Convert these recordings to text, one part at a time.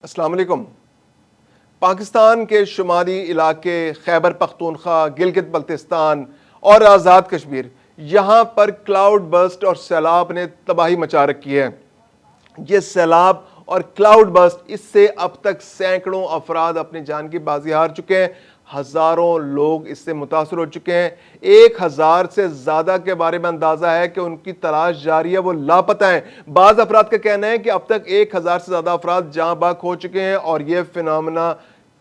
السلام علیکم۔ پاکستان کے شمالی علاقے خیبر پختونخوا، گلگت بلتستان اور آزاد کشمیر، یہاں پر کلاؤڈ برسٹ اور سیلاب نے تباہی مچا رکھی ہے۔ یہ سیلاب اور کلاؤڈ برسٹ، اس سے اب تک سینکڑوں افراد اپنی جان کی بازی ہار چکے ہیں، ہزاروں لوگ اس سے متاثر ہو چکے ہیں۔ 1000 سے زیادہ کے بارے میں اندازہ ہے کہ ان کی تلاش جاری ہے، وہ لاپتہ ہیں۔ بعض افراد کا کہنا ہے کہ اب تک 1000 سے زیادہ افراد جاں بحق ہو چکے ہیں، اور یہ فینومینا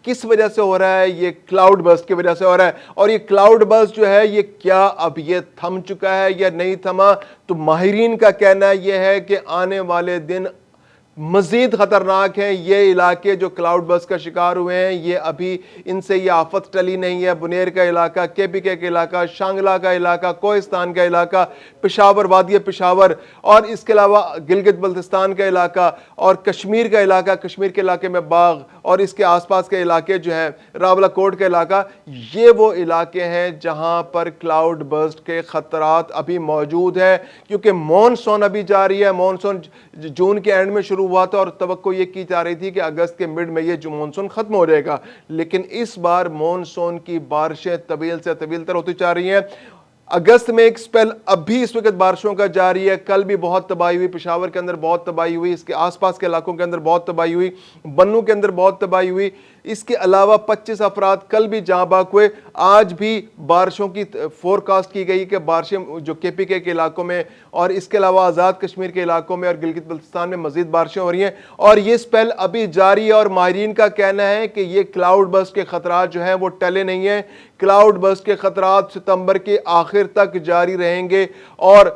کس وجہ سے ہو رہا ہے؟ یہ کلاؤڈ برسٹ کی وجہ سے ہو رہا ہے۔ اور یہ کلاؤڈ برسٹ جو ہے، یہ کیا اب یہ تھم چکا ہے یا نہیں تھما؟ تو ماہرین کا کہنا یہ ہے کہ آنے والے دن مزید خطرناک ہیں۔ یہ علاقے جو کلاؤڈ برسٹ کا شکار ہوئے ہیں، یہ ابھی ان سے یہ آفت ٹلی نہیں ہے۔ بنیر کا علاقہ، کے پی کے علاقہ، شانگلہ کا علاقہ، کوہستان کا علاقہ، پشاور، وادی پشاور، اور اس کے علاوہ گلگت بلتستان کا علاقہ اور کشمیر کا علاقہ، کشمیر کے علاقے میں باغ اور اس کے آس پاس کے علاقے جو ہیں، راولہ کوٹ کا علاقہ، یہ وہ علاقے ہیں جہاں پر کلاؤڈ برسٹ کے خطرات ابھی موجود ہیں، کیونکہ مونسون ابھی جاری ہے۔ مونسون جون کے اینڈ میں شروع ہوا تھا اور توقع یہ کی جا رہی تھی کہ اگست کے مڈ میں یہ جو مونسون ختم ہو جائے گا، لیکن اس بار مونسون کی بارشیں طویل سے طویل تر ہوتی جا رہی ہیں۔ اگست میں ایک سپیل اب بھی اس وقت بارشوں کا جاری ہے۔ کل بھی بہت تباہی ہوئی، پشاور کے اندر بہت تباہی ہوئی، اس کے آس پاس کے علاقوں کے اندر بہت تباہی ہوئی، بنوں کے اندر بہت تباہی ہوئی۔ اس کے علاوہ 25 افراد کل بھی جاں بحق ہوئے۔ آج بھی بارشوں کی فورکاسٹ کی گئی کہ بارشیں جو کے پی کے علاقوں میں اور اس کے علاوہ آزاد کشمیر کے علاقوں میں اور گلگت بلتستان میں مزید بارشیں ہو رہی ہیں، اور یہ سپیل ابھی جاری ہے۔ اور ماہرین کا کہنا ہے کہ یہ کلاؤڈ برسٹ کے خطرات جو ہیں وہ ٹلے نہیں ہیں۔ کلاؤڈ برسٹ کے خطرات ستمبر کے آخر تک جاری رہیں گے، اور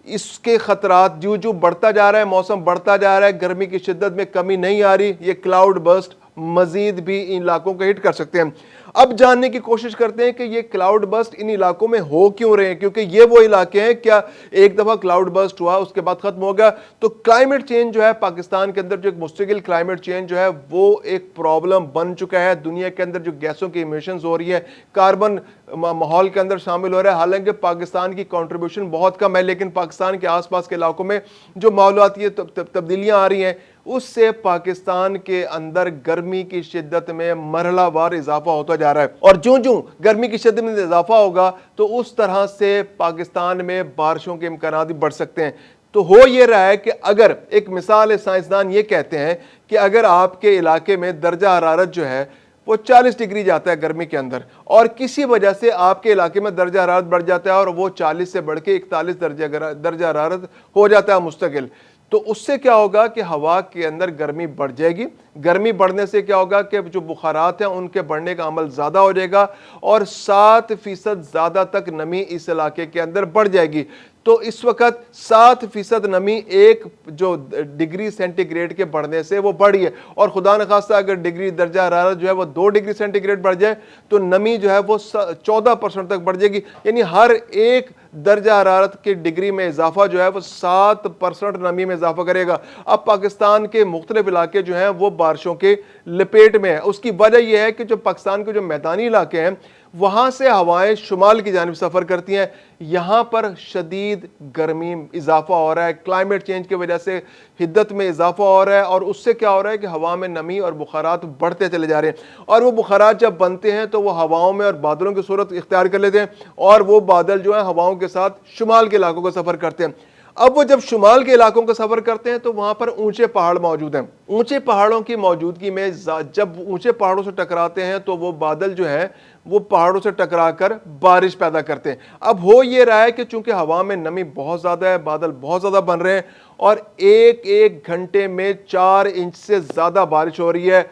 اس کے خطرات جو بڑھتا جا رہا ہے، موسم بڑھتا جا رہا ہے، گرمی کی شدت میں کمی نہیں آ رہی، یہ کلاؤڈ برسٹ مزید بھی ان علاقوں کو ہٹ کر سکتے ہیں۔ اب جاننے کی کوشش کرتے ہیں کہ یہ کلاؤڈ برسٹ ان علاقوں میں ہو کیوں رہے ہیں، کیونکہ یہ وہ علاقے ہیں، کیا ایک دفعہ کلاؤڈ برسٹ ہوا اس کے بعد ختم ہو گیا؟ تو کلائمیٹ چینج جو ہے پاکستان کے اندر، جو ایک مستقل کلائمیٹ چینج جو ہے، وہ ایک پرابلم بن چکا ہے۔ دنیا کے اندر جو گیسوں کی ایمیشنز ہو رہی ہے، کاربن ماحول کے اندر شامل ہو رہا ہے۔ حالانکہ پاکستان کی کنٹریبیوشن بہت کم ہے، لیکن پاکستان کے آس پاس کے علاقوں میں جو ماحولیاتی تبدیلیاں آ رہی ہیں، اس سے پاکستان کے اندر گرمی کی شدت میں مرحلہ وار اضافہ ہوتا جا رہا ہے، اور جو گرمی کی شدت میں اضافہ ہوگا تو اس طرح سے پاکستان میں بارشوں کے امکانات بھی بڑھ سکتے ہیں۔ تو ہو یہ رہا ہے کہ اگر ایک مثال ہے، سائنسدان یہ کہتے ہیں کہ اگر آپ کے علاقے میں درجہ حرارت جو ہے وہ 40 ڈگری جاتا ہے گرمی کے اندر، اور کسی وجہ سے آپ کے علاقے میں درجہ حرارت بڑھ جاتا ہے اور وہ 40 سے بڑھ کے 41 درجہ حرارت ہو جاتا ہے مستقل، تو اس سے کیا ہوگا کہ ہوا کے اندر گرمی بڑھ جائے گی۔ گرمی بڑھنے سے کیا ہوگا کہ جو بخارات ہیں ان کے بڑھنے کا عمل زیادہ ہو جائے گا، اور 7% زیادہ تک نمی اس علاقے کے اندر بڑھ جائے گی۔ تو اس وقت 7% نمی ایک جو ڈگری سینٹی گریڈ کے بڑھنے سے وہ بڑھی ہے، اور خدا نخواستہ اگر درجہ حرارت جو ہے وہ 2 ڈگری سینٹی گریڈ بڑھ جائے تو نمی جو ہے وہ 14% تک بڑھ جائے گی، یعنی ہر ایک درجہ حرارت کی ڈگری میں اضافہ جو ہے وہ 7% نمی میں اضافہ کرے گا۔ اب پاکستان کے مختلف علاقے جو ہیں وہ بارشوں کے لپیٹ میں ہیں۔ اس کی وجہ یہ ہے کہ جو پاکستان کے جو میدانی علاقے ہیں، وہاں سے ہوائیں شمال کی جانب سفر کرتی ہیں، یہاں پر شدید گرمی اضافہ ہو رہا ہے، کلائمیٹ چینج کی وجہ سے حدت میں اضافہ ہو رہا ہے، اور اس سے کیا ہو رہا ہے کہ ہوا میں نمی اور بخارات بڑھتے چلے جا رہے ہیں، اور وہ بخارات جب بنتے ہیں تو وہ ہواؤں میں اور بادلوں کی صورت اختیار کر لیتے ہیں، اور وہ بادل جو ہیں ہواؤں کے ساتھ شمال کے علاقوں کو سفر کرتے ہیں۔ اب وہ جب شمال کے علاقوں کا سفر کرتے ہیں تو وہاں پر اونچے پہاڑ موجود ہیں۔ اونچے پہاڑوں کی موجودگی میں جب اونچے پہاڑوں سے ٹکراتے ہیں تو وہ بادل جو ہیں وہ پہاڑوں سے ٹکرا کر بارش پیدا کرتے ہیں۔ اب ہو یہ رہا ہے کہ چونکہ ہوا میں نمی بہت زیادہ ہے، بادل بہت زیادہ بن رہے ہیں، اور ایک گھنٹے میں 4 انچ سے زیادہ بارش ہو رہی ہے۔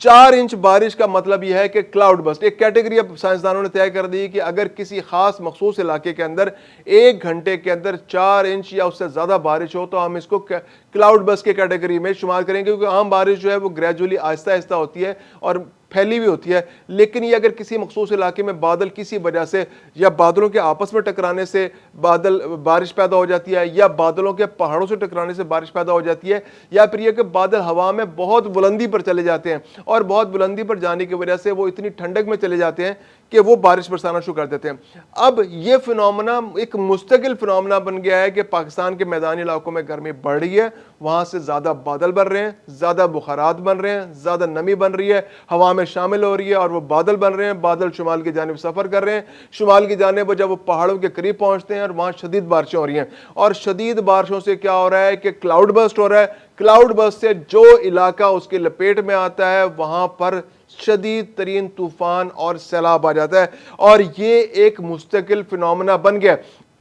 4 انچ بارش کا مطلب یہ ہے کہ کلاؤڈ برسٹ ایک کیٹیگری اب سائنسدانوں نے طے کر دی کہ اگر کسی خاص مخصوص علاقے کے اندر 1 گھنٹے کے اندر 4 انچ یا اس سے زیادہ بارش ہو تو ہم اس کو کلاؤڈ برسٹ کے کیٹیگری میں شمار کریں گے، کیونکہ عام بارش جو ہے وہ گریجولی آہستہ آہستہ ہوتی ہے اور پھیلی ہوئی ہوتی ہے، لیکن یہ اگر کسی مخصوص علاقے میں بادل کسی وجہ سے یا بادلوں کے آپس میں ٹکرانے سے بارش پیدا ہو جاتی ہے، یا بادلوں کے پہاڑوں سے ٹکرانے سے بارش پیدا ہو جاتی ہے، یا پھر یہ کہ بادل ہوا میں بہت بلندی پر چلے جاتے ہیں اور بہت بلندی پر جانے کی وجہ سے وہ اتنی ٹھنڈک میں چلے جاتے ہیں کہ وہ بارش برسانا شروع کر دیتے ہیں۔ اب یہ فنومنا ایک مستقل فنومنا بن گیا ہے کہ پاکستان کے میدانی علاقوں میں گرمی بڑھ رہی ہے، وہاں سے زیادہ بادل بن رہے ہیں، زیادہ بخارات بن رہے ہیں، زیادہ نمی بن رہی ہے، ہوا میں شامل ہو رہی ہے اور وہ بادل بن رہے ہیں، بادل شمال کی جانب سفر کر رہے ہیں، شمال کی جانب جب وہ پہاڑوں کے قریب پہنچتے ہیں اور وہاں شدید بارشیں ہو رہی ہیں، اور شدید بارشوں سے کیا ہو رہا ہے کہ کلاؤڈ برسٹ ہو رہا ہے۔ کلاؤڈ برسٹ سے جو علاقہ اس کے لپیٹ میں آتا ہے وہاں پر شدید ترین طوفان اور سیلاب آ جاتا ہے، اور یہ ایک مستقل فنومنا بن گیا۔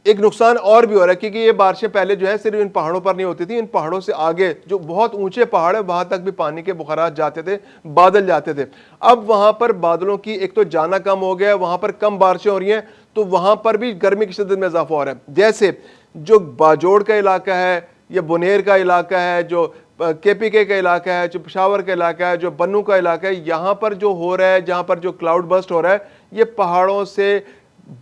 ایک نقصان اور بھی ہو رہا ہے کیونکہ یہ بارشیں پہلے جو ہے صرف ان پہاڑوں پر نہیں ہوتی تھی، ان پہاڑوں سے آگے جو بہت اونچے پہاڑ ہیں وہاں تک بھی پانی کے بخارات جاتے تھے، بادل جاتے تھے۔ اب وہاں پر بادلوں کی ایک تو جانا کم ہو گیا ہے، وہاں پر کم بارشیں ہو رہی ہیں، تو وہاں پر بھی گرمی کی شدت میں اضافہ ہو رہا ہے۔ جیسے جو باجوڑ کا علاقہ ہے یا بنیر کا علاقہ ہے، جو KPK کا علاقہ ہے، جو پشاور کا علاقہ ہے، جو بنو کا علاقہ ہے، یہاں پر جو ہو رہا ہے، جہاں پر جو کلاؤڈ برسٹ ہو رہا ہے، یہ پہاڑوں سے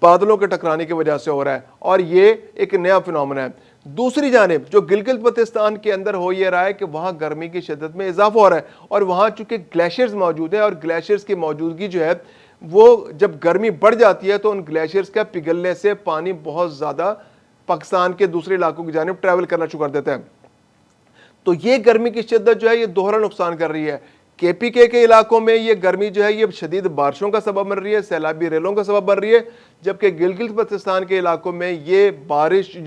بادلوں کے ٹکرانے کی وجہ سے ہو رہا ہے، اور یہ ایک نیا فنومنا ہے۔ دوسری جانب جو گلگت بلتستان کے اندر ہو یہ رہا ہے کہ وہاں گرمی کی شدت میں اضافہ ہو رہا ہے، اور وہاں چونکہ گلیشیئرز موجود ہیں، اور گلیشیئرز کی موجودگی جو ہے وہ جب گرمی بڑھ جاتی ہے تو ان گلیشیئرز کا پگھلنے سے پانی بہت زیادہ پاکستان کے دوسرے علاقوں کی جانب ٹریول کرنا شروع کر دیتا ہے۔ تو یہ گرمی کی شدت جو ہے یہ دوہرا نقصان کر رہی ہے۔ KPK کے علاقوں میں یہ گرمی جو ہے یہ شدید بارشوں کا سبب بن رہی ہے، سیلابی ریلوں کا سبب بن رہی ہے، جبکہ گلگت بلتستان کے علاقوں میں یہ بارش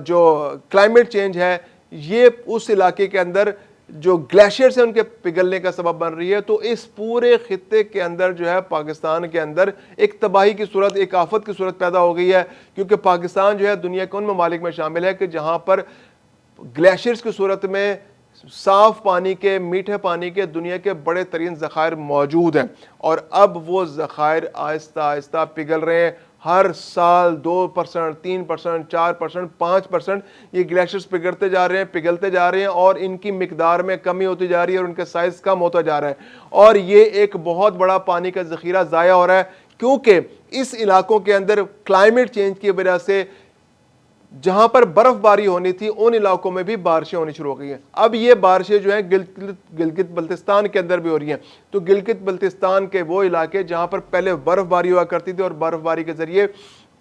جو کلائمیٹ چینج ہے یہ اس علاقے کے اندر جو گلیشیئرز ہیں ان کے پگھلنے کا سبب بن رہی ہے۔ تو اس پورے خطے کے اندر جو ہے پاکستان کے اندر ایک تباہی کی صورت، ایک آفت کی صورت پیدا ہو گئی ہے، کیونکہ پاکستان جو ہے دنیا کے ان ممالک میں شامل ہے کہ جہاں پر گلیشیئرز کی صورت میں صاف پانی کے، میٹھے پانی کے دنیا کے بڑے ترین ذخائر موجود ہیں، اور اب وہ ذخائر آہستہ آہستہ پگھل رہے ہیں۔ ہر سال 2%، 3%، 4%، 5% یہ گلیشیئرز پگھلتے جا رہے ہیں، اور ان کی مقدار میں کمی ہوتی جا رہی ہے اور ان کا سائز کم ہوتا جا رہا ہے، اور یہ ایک بہت بڑا پانی کا ذخیرہ ضائع ہو رہا ہے، کیونکہ اس علاقوں کے اندر کلائمیٹ چینج کی وجہ سے جہاں پر برف باری ہونی تھی ان علاقوں میں بھی بارشیں ہونی شروع ہو گئی ہیں۔ اب یہ بارشیں جو ہیں گلگت بلتستان کے اندر بھی ہو رہی ہیں، تو گلگت بلتستان کے وہ علاقے جہاں پر پہلے برف باری ہوا کرتی تھی اور برف باری کے ذریعے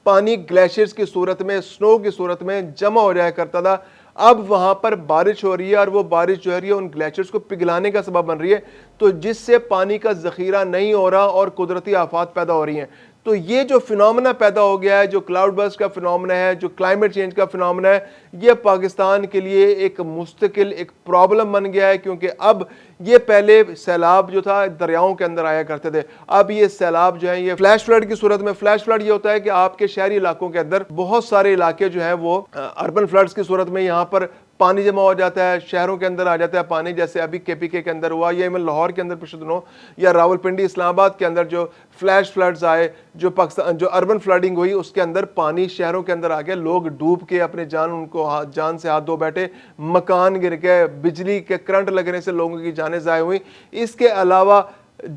پانی گلیشیئرز کی صورت میں، سنو کی صورت میں جمع ہو جایا کرتا تھا، اب وہاں پر بارش ہو رہی ہے اور وہ بارش جو ہے ان گلیشیئرز کو پگھلانے کا سبب بن رہی ہے، تو جس سے پانی کا ذخیرہ نہیں ہو رہا اور قدرتی آفات پیدا ہو رہی ہیں۔ تو یہ جو فنومنا پیدا ہو گیا ہے، جو کلاؤڈ برسٹ کا فنومنا ہے، جو کلائمیٹ چینج کا فنومنا ہے، یہ پاکستان کے لیے ایک مستقل ایک پرابلم بن گیا ہے، کیونکہ اب یہ پہلے سیلاب جو تھا دریاؤں کے اندر آیا کرتے تھے، اب یہ سیلاب جو ہے یہ فلیش فلڈ کی صورت میں، فلیش فلڈ یہ ہوتا ہے کہ آپ کے شہری علاقوں کے اندر بہت سارے علاقے جو ہیں وہ اربن فلڈز کی صورت میں یہاں پر پانی جمع ہو جاتا ہے، شہروں کے اندر آ جاتا ہے پانی، جیسے ابھی KPK کے اندر ہوا، یا ایون لاہور کے اندر پچھلے دنوں، یا راولپنڈی، اسلام آباد کے اندر جو فلیش فلڈز آئے، جو اربن فلڈنگ ہوئی، اس کے اندر پانی شہروں کے اندر آ گیا، لوگ ڈوب کے اپنے جان سے ہاتھ دھو بیٹھے، مکان گر گئے، بجلی کے کرنٹ لگنے سے لوگوں کی جانیں ضائع ہوئی۔ اس کے علاوہ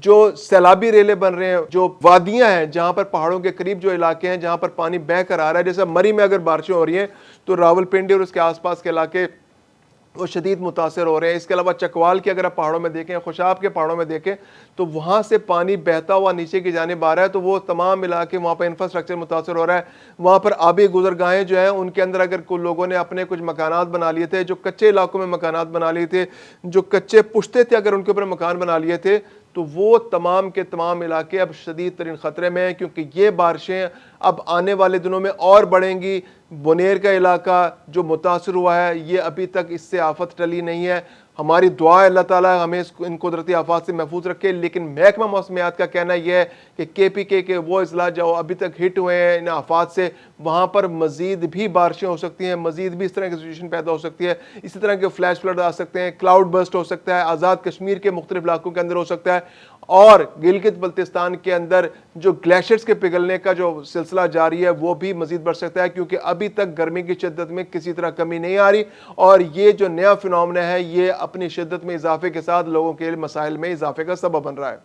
جو سیلابی ریلیں بن رہے ہیں، جو وادیاں ہیں جہاں پر پہاڑوں کے قریب جو علاقے ہیں جہاں پر پانی بہہ کر آ رہا ہے، جیسے مری میں اگر بارشیں ہو رہی ہیں تو راولپنڈی اور اس کے آس پاس کے علاقے وہ شدید متاثر ہو رہے ہیں۔ اس کے علاوہ چکوال کے اگر آپ پہاڑوں میں دیکھیں، خوشاب کے پہاڑوں میں دیکھیں، تو وہاں سے پانی بہتا ہوا نیچے کی جانب آ رہا ہے، تو وہ تمام علاقے وہاں پر انفراسٹرکچر متاثر ہو رہا ہے۔ وہاں پر آبی گزرگاہیں جو ہیں ان کے اندر اگر کوئی لوگوں نے اپنے کچھ مکانات بنا لیے تھے، جو کچے علاقوں میں مکانات بنا لیے تھے، جو کچے پشتے تھے اگر ان کے اوپر مکان بنا لیے تھے، تو وہ تمام کے تمام علاقے اب شدید ترین خطرے میں ہیں، کیونکہ یہ بارشیں اب آنے والے دنوں میں اور بڑھیں گی۔ بنیر کا علاقہ جو متاثر ہوا ہے یہ ابھی تک اس سے آفت ٹلی نہیں ہے۔ ہماری دعا ہے اللہ تعالیٰ ہمیں ان قدرتی آفات سے محفوظ رکھے، لیکن محکمہ موسمیات کا کہنا یہ ہے کہ KPK کے وہ اضلاع جو ابھی تک ہٹ ہوئے ہیں ان آفات سے، وہاں پر مزید بھی بارشیں ہو سکتی ہیں، مزید بھی اس طرح کی سچویشن پیدا ہو سکتی ہے، اسی طرح کے فلیش فلڈ آ سکتے ہیں، کلاؤڈ برسٹ ہو سکتا ہے، آزاد کشمیر کے مختلف علاقوں کے اندر ہو سکتا ہے، اور گلگت بلتستان کے اندر جو گلیشیئرز کے پگھلنے کا جو سلسلہ جاری ہے وہ بھی مزید بڑھ سکتا ہے، کیونکہ ابھی تک گرمی کی شدت میں کسی طرح کمی نہیں آ رہی، اور یہ جو نیا فنومنا ہے یہ اپنی شدت میں اضافے کے ساتھ لوگوں کے مسائل میں اضافے کا سبب بن رہا ہے۔